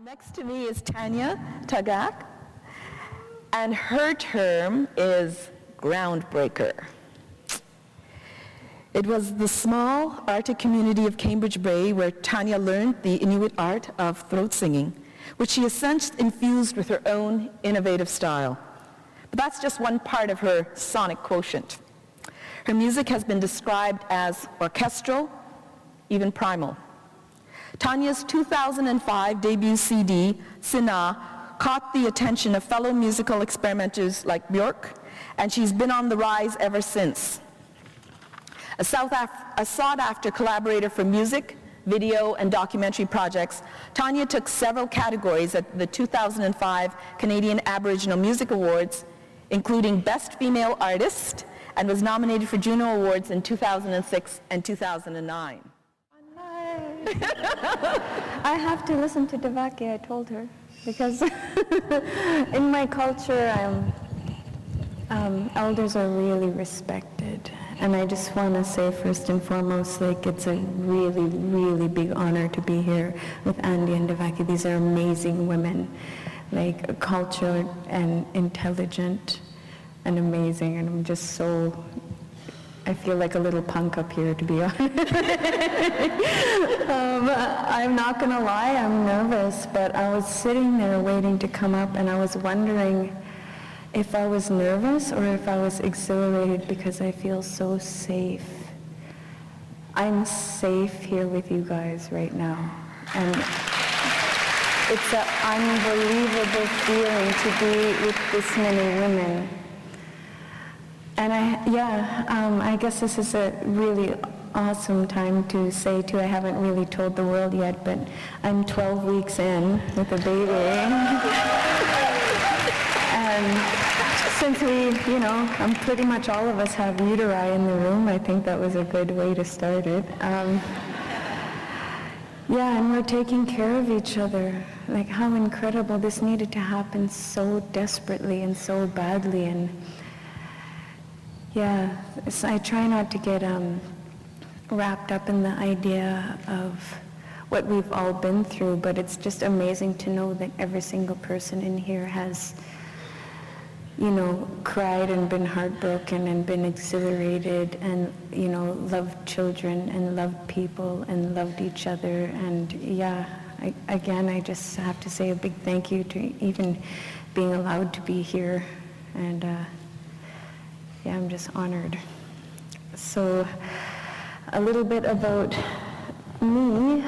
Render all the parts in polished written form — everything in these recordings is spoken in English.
Next to me is Tanya Tagaq, and her term is groundbreaker. It was the small Arctic community of Cambridge Bay where Tanya learned the Inuit art of throat singing, which she has since infused with her own innovative style. But that's just one part of her sonic quotient. Her music has been described as orchestral, even primal. Tanya's 2005 debut CD, Sina, caught the attention of fellow musical experimenters like Björk, and she's been on the rise ever since. A sought-after collaborator for music, video, and documentary projects, Tanya took several categories at the 2005 Canadian Aboriginal Music Awards, including Best Female Artist, and was nominated for Juno Awards in 2006 and 2009. I have to listen to Devaki, I told her, because in my culture, elders are really respected. And I just want to say first and foremost, like, it's a really, really big honor to be here with Andy and Devaki. These are amazing women, like cultured and intelligent and amazing. And I'm just so, I feel like a little punk up here, to be honest. I'm not going to lie, I'm nervous, but I was sitting there waiting to come up, and I was wondering if I was nervous or if I was exhilarated, because I feel so safe. I'm safe here with you guys right now, and it's an unbelievable feeling to be with this many women. And I guess this is a really awesome time to say too, I haven't really told the world yet, but I'm 12 weeks in with a baby. And since pretty much all of us have uteri in the room, I think that was a good way to start it. And we're taking care of each other. Like, how incredible. This needed to happen so desperately and so badly. And I try not to get wrapped up in the idea of what we've all been through, but it's just amazing to know that every single person in here has, cried and been heartbroken and been exhilarated and, loved children and loved people and loved each other. And I just have to say a big thank you to even being allowed to be here. And I'm just honored. So a little bit about me.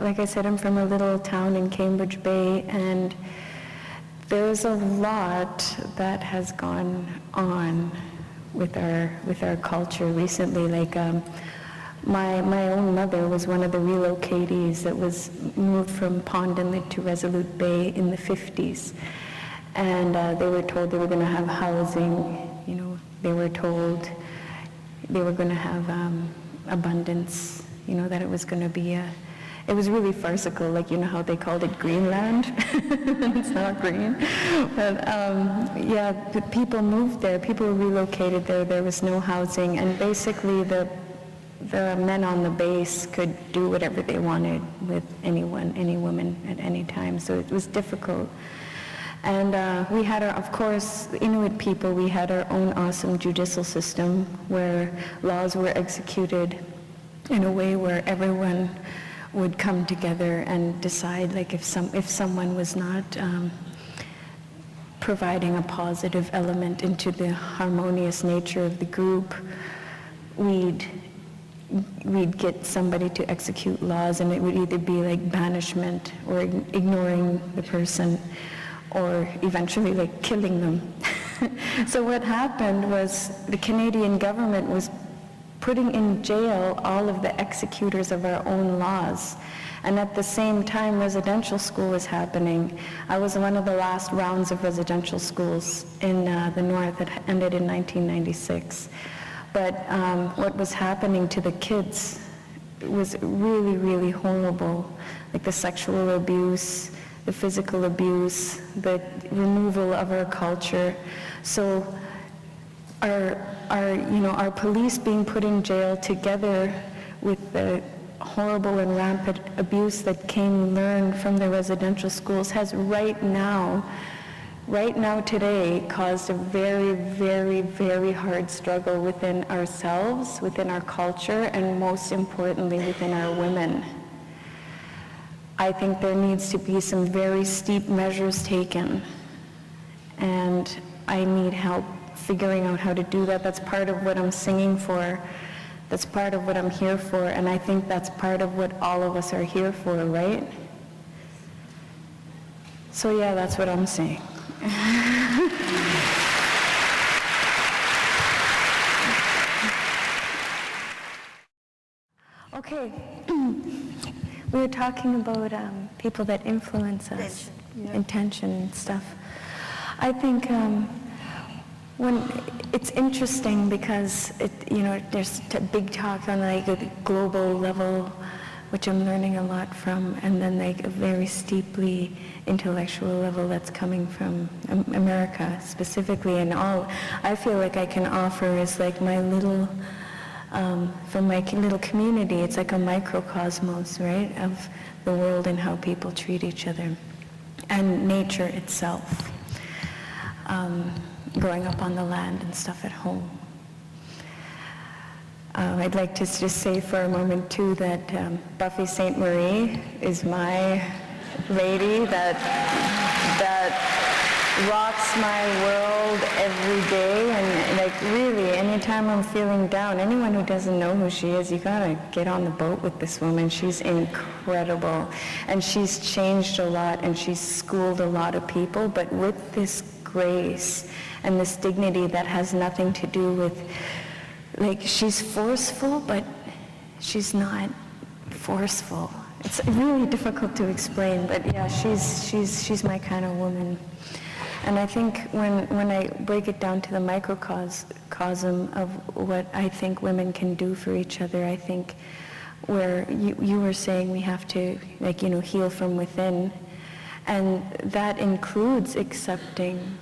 Like I said, I'm from a little town in Cambridge Bay, and there's a lot that has gone on with our culture recently. Like my own mother was one of the relocatees that was moved from Pond Inlet to Resolute Bay in the 50s. And they were told they were going to have housing, they were told they were going to have abundance, that it was going to be it was really farcical, like, how they called it Greenland. It's not green. But people moved there, people relocated there, there was no housing, and basically the men on the base could do whatever they wanted with anyone, any woman at any time, so it was difficult. And we had of course, the Inuit people, we had our own awesome judicial system where laws were executed in a way where everyone would come together and decide, like, if someone was not providing a positive element into the harmonious nature of the group, we'd get somebody to execute laws, and it would either be like banishment or ignoring the person, or eventually like killing them. So what happened was the Canadian government was putting in jail all of the executors of our own laws. And at the same time, residential school was happening. I was one of the last rounds of residential schools in the north that ended in 1996. But what was happening to the kids was really, really horrible. Like the sexual abuse, the physical abuse, the removal of our culture. So our police being put in jail together with the horrible and rampant abuse that came learned from the residential schools has right now today, caused a very, very, very hard struggle within ourselves, within our culture, and most importantly, within our women. I think there needs to be some very steep measures taken, and I need help figuring out how to do that. That's part of what I'm singing for. That's part of what I'm here for, and I think that's part of what all of us are here for, right? So yeah, that's what I'm saying. Okay, we were talking about people that influence us, intention and stuff. I think when it's interesting because there's big talk on like a global level, which I'm learning a lot from, and then like a very steeply intellectual level that's coming from America specifically, and all I feel like I can offer is like my little, from my little community, it's like a microcosmos, right, of the world and how people treat each other, and nature itself, growing up on the land and stuff at home. I'd like to just say for a moment too that Buffy St. Marie is my lady that rocks my world every day, and like really anytime I'm feeling down, anyone who doesn't know who she is, you gotta get on the boat with this woman. She's incredible, and she's changed a lot, and she's schooled a lot of people, but with this grace and this dignity that has nothing to do with, like, she's forceful, but she's not forceful. It's really difficult to explain, but yeah, she's my kind of woman. And I think when I break it down to the microcosm of what I think women can do for each other, I think where you were saying we have to, like, heal from within, and that includes accepting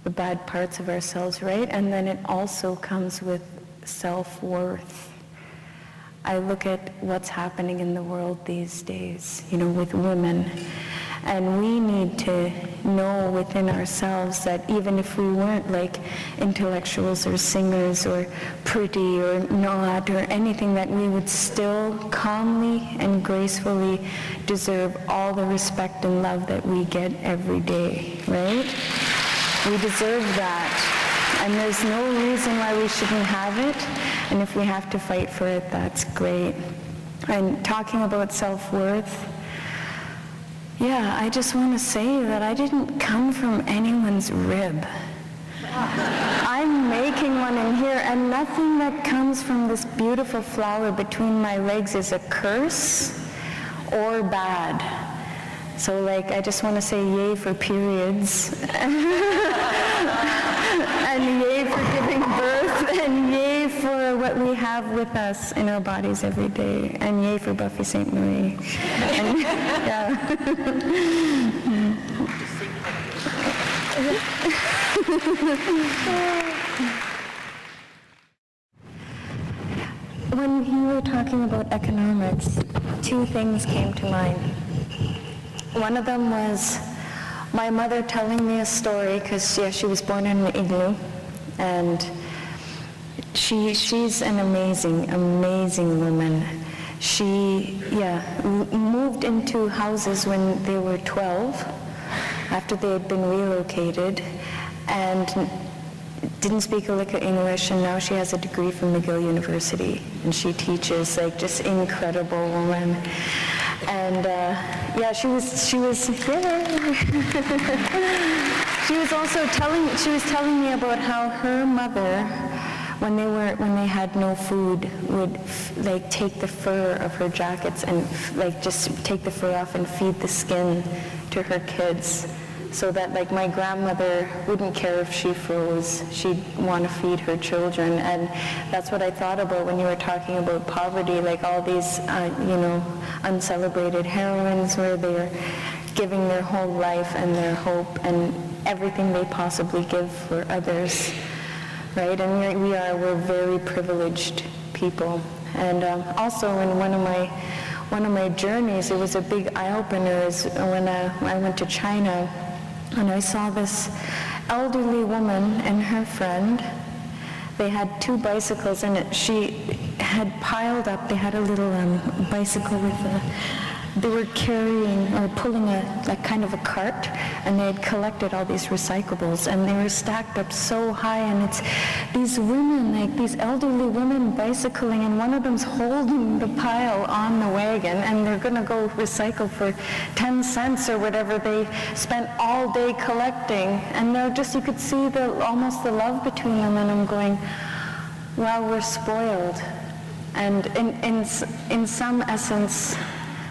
the bad parts of ourselves, right? And then it also comes with self-worth. I look at what's happening in the world these days, with women, and we need to know within ourselves that even if we weren't like intellectuals or singers or pretty or not or anything, that we would still calmly and gracefully deserve all the respect and love that we get every day, right? We deserve that, and there's no reason why we shouldn't have it, and if we have to fight for it, that's great. And talking about self-worth, yeah, I just want to say that I didn't come from anyone's rib. I'm making one in here, and nothing that comes from this beautiful flower between my legs is a curse or bad. So like, I just want to say yay for periods, and yay for giving birth, and yay for what we have with us in our bodies every day, and yay for Buffy St. Marie. And, yeah. When you were talking about economics, two things came to mind. One of them was my mother telling me a story, because she was born in an igloo, and she's an amazing, amazing woman. She, moved into houses when they were 12, after they had been relocated, and didn't speak a lick of English, and now she has a degree from McGill University, and she teaches, like, just incredible woman. And she was telling me about how her mother, when they had no food, would like take the fur of her jackets and like just take the fur off and feed the skin to her kids, so that like my grandmother wouldn't care if she froze, she'd want to feed her children. And that's what I thought about when you were talking about poverty, like all these uncelebrated heroines where they're giving their whole life and their hope and everything they possibly give for others, right? And we're very privileged people, And also in one of my journeys, it was a big eye-opener, is when I went to China, and I saw this elderly woman and her friend. They had 2 bicycles, and she had piled up, they had a little bicycle with they were carrying or pulling like kind of a cart, and they had collected all these recyclables, and they were stacked up so high, and it's these women, like these elderly women bicycling, and one of them's holding the pile on the wagon, and they're gonna go recycle for 10 cents or whatever. They spent all day collecting, and they're just, you could see almost the love between them, and I'm going, wow, we're spoiled. And in some essence,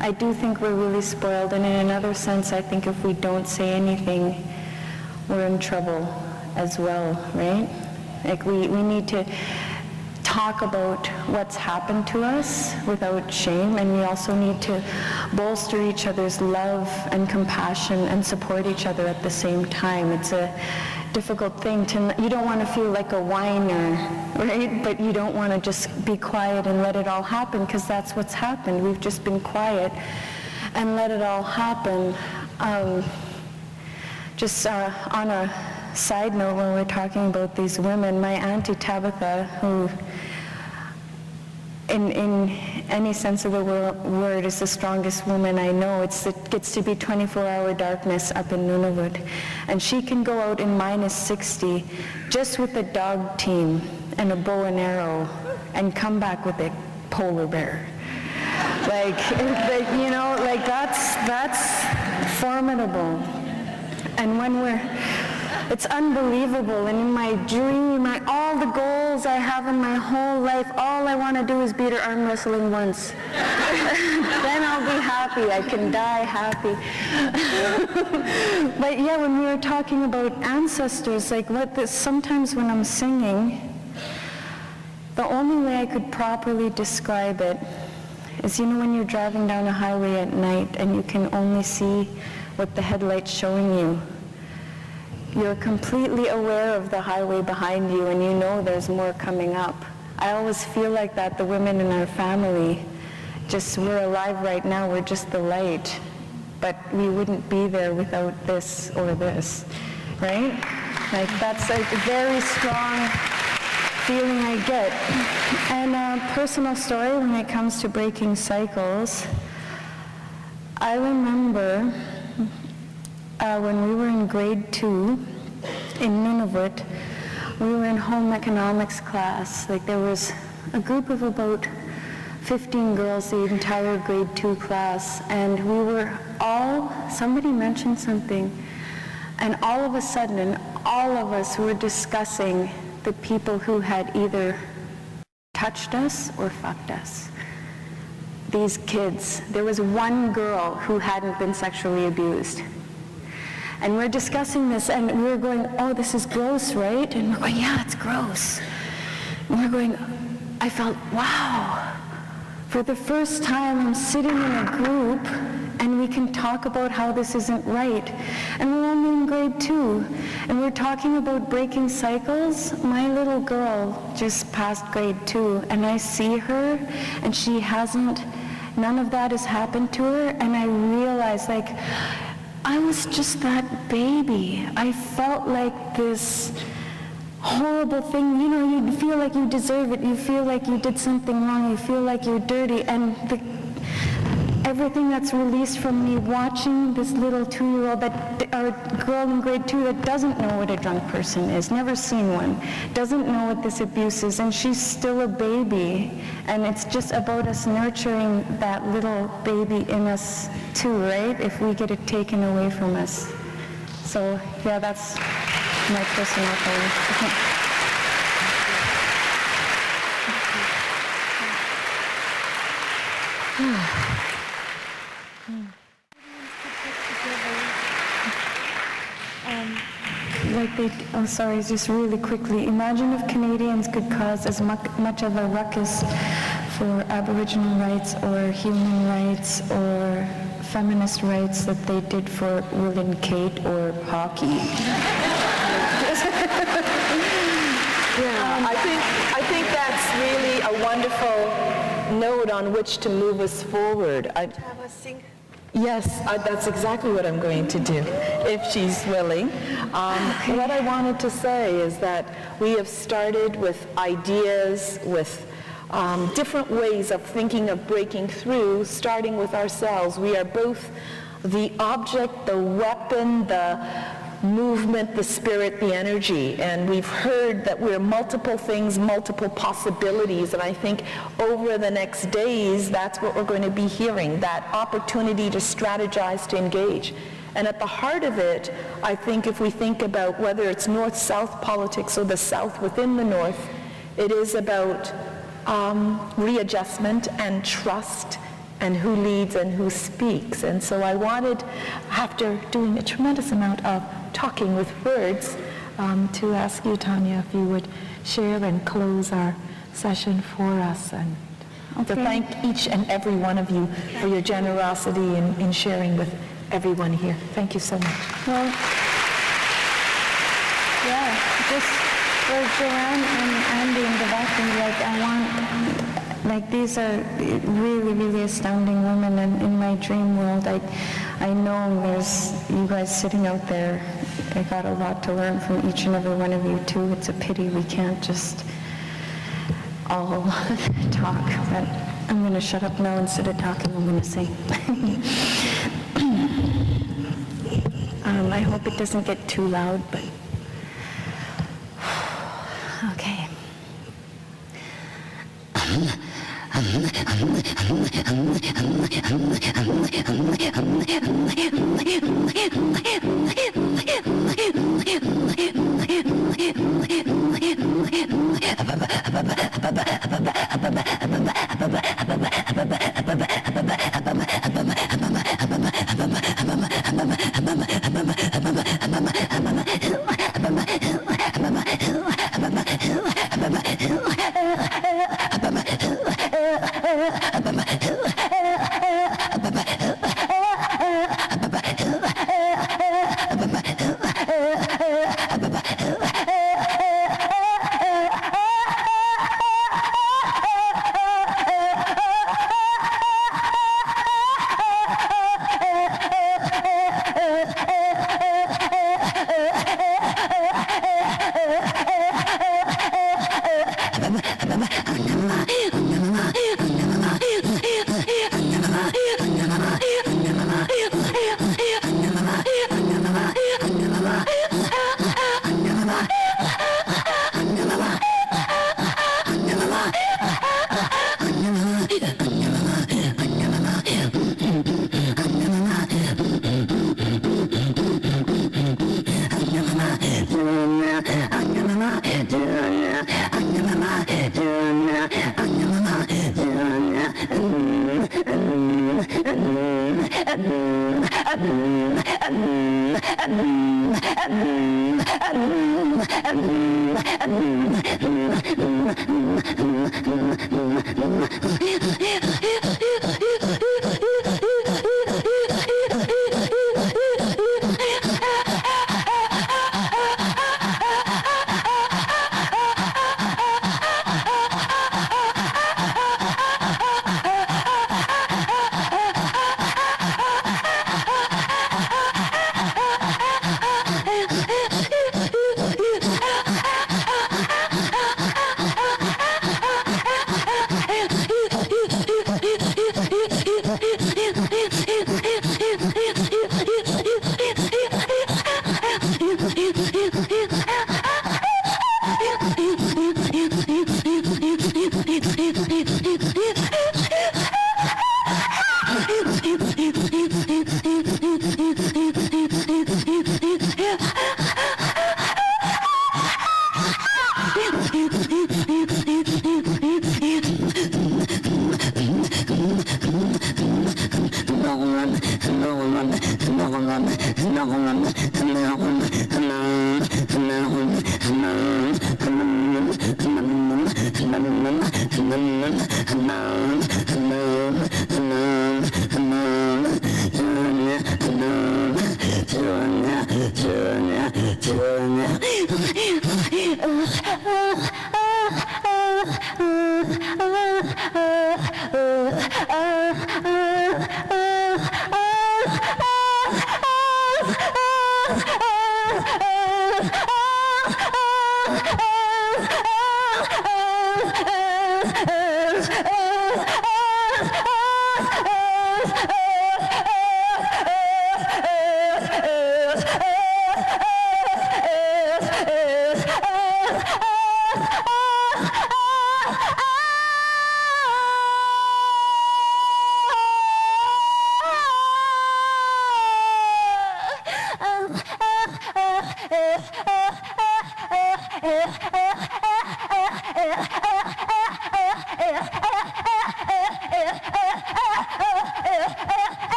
I do think we're really spoiled, and in another sense, I think if we don't say anything, we're in trouble as well, right? Like we need to talk about what's happened to us without shame, and we also need to bolster each other's love and compassion and support each other at the same time. It's a difficult thing to, you don't want to feel like a whiner, right? But you don't want to just be quiet and let it all happen, because that's what's happened. We've just been quiet and let it all happen. On a side note, when we're talking about these women, my Auntie Tabitha, who in any sense of the word is the strongest woman I know. It gets to be 24-hour darkness up in Nunavut. And she can go out in -60 just with a dog team and a bow and arrow and come back with a polar bear. You know, like that's formidable. And when it's unbelievable, and in my dream, all the goals I have in my whole life, all I want to do is beat her arm wrestling once. Then I'll be happy, I can die happy. But yeah, when we were talking about ancestors, like sometimes when I'm singing, the only way I could properly describe it is, you know, when you're driving down a highway at night and you can only see what the headlight's showing you. You're completely aware of the highway behind you, and you know there's more coming up. I always feel like that. The women in our family, we're alive right now, we're just the light, but we wouldn't be there without this or this, right? Like that's a very strong feeling I get. And a personal story when it comes to breaking cycles, I remember when we were in grade 2 in Nunavut, we were in home economics class. Like there was a group of about 15 girls, the entire grade 2 class, and we were somebody mentioned something, and all of a sudden, all of us were discussing the people who had either touched us or fucked us. These kids. There was one girl who hadn't been sexually abused. And we're discussing this, and we were going, oh, this is gross, right? And we're going, yeah, it's gross. And we're going, I felt, wow. For the first time, I'm sitting in a group, and we can talk about how this isn't right. And we're only in grade 2, and we're talking about breaking cycles. My little girl just passed grade 2, and I see her, and none of that has happened to her, and I realized, like, I was just that baby. I felt like this horrible thing. You know, you feel like you deserve it. You feel like you did something wrong. You feel like you're dirty. And everything that's released from me watching this little 2-year-old, or girl in grade 2 that doesn't know what a drunk person is, never seen one, doesn't know what this abuse is, and she's still a baby. And it's just about us nurturing that little baby in us too, right? If we get it taken away from us. So yeah, that's my personal thing. Just really quickly, imagine if Canadians could cause as much of a ruckus for Aboriginal rights or human rights or feminist rights that they did for Will and Kate or hockey. Yeah, I think that's really a wonderful note on which to move us forward. Yes, that's exactly what I'm going to do, if she's willing. What I wanted to say is that we have started with ideas, with different ways of thinking of breaking through, starting with ourselves. We are both the object, the weapon, the movement, the spirit, the energy. And we've heard that we're multiple things, multiple possibilities. And I think over the next days, that's what we're going to be hearing, that opportunity to strategize, to engage. And at the heart of it, I think if we think about whether it's North-South politics or the South within the North, it is about readjustment and trust and who leads and who speaks. And so I wanted, after doing a tremendous amount of talking with words, to ask you, Tanya, if you would share and close our session for us, and to thank each and every one of you for your generosity in sharing with everyone here. Thank you so much. Well, yeah, just for Joanne and Andy and Devaki, these are really, really astounding women, and in my dream world, I know there's you guys sitting out there. I got a lot to learn from each and every one of you too. It's a pity we can't just all talk, but I'm going to shut up now. Instead of talking, I'm going to sing. I hope it doesn't get too loud, but okay.